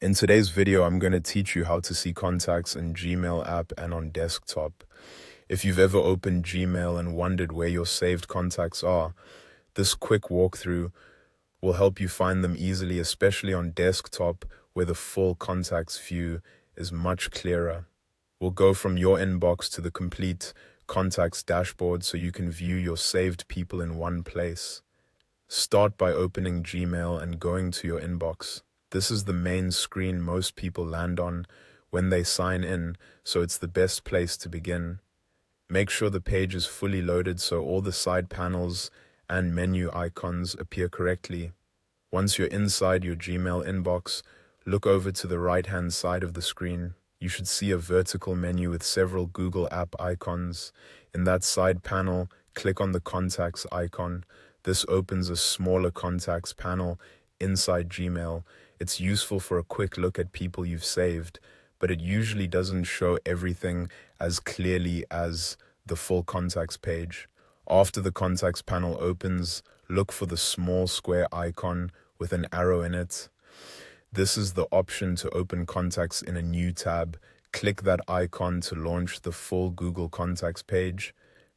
In today's video, I'm going to teach you how to see contacts in Gmail app and on desktop. If you've ever opened Gmail and wondered where your saved contacts are, this quick walkthrough will help you find them easily, especially on desktop where the full contacts view is much clearer. We'll go from your inbox to the complete contacts dashboard so you can view your saved people in one place. Start by opening Gmail and going to your inbox. This is the main screen most people land on when they sign in, so it's the best place to begin. Make sure the page is fully loaded so all the side panels and menu icons appear correctly. Once you're inside your Gmail inbox, look over to the right-hand side of the screen. You should see a vertical menu with several Google app icons. In that side panel, click on the contacts icon. This opens a smaller contacts panel inside Gmail. It's useful for a quick look at people you've saved, but it usually doesn't show everything as clearly as the full contacts page. After the contacts panel opens, look for the small square icon with an arrow in it. This is the option to open contacts in a new tab. Click that icon to launch the full Google Contacts page.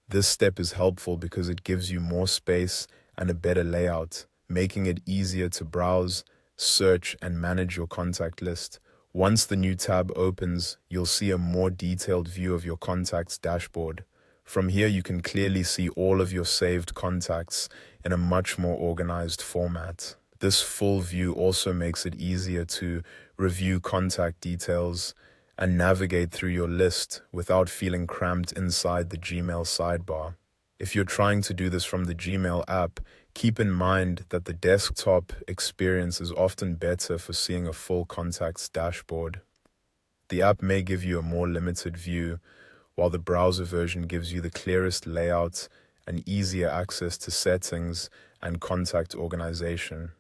This step is helpful because it gives you more space and a better layout, making it easier to browse, search, and manage your contact list. Once the new tab opens, you'll see a more detailed view of your contacts dashboard. From here, you can clearly see all of your saved contacts in a much more organized format. This full view also makes it easier to review contact details and navigate through your list without feeling cramped inside the Gmail sidebar. If you're trying to do this from the Gmail app, keep in mind that the desktop experience is often better for seeing a full contacts dashboard. The app may give you a more limited view, while the browser version gives you the clearest layout and easier access to settings and contact organization.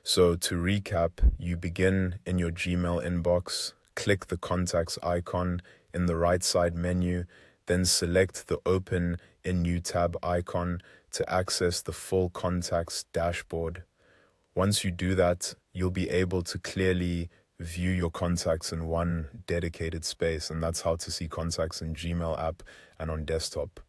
So to recap, you begin in your Gmail inbox, click the contacts icon in the right side menu, then select the Open in New Tab icon to access the full contacts dashboard. Once you do that, you'll be able to clearly view your contacts in one dedicated space, and that's how to see contacts in Gmail app and on desktop.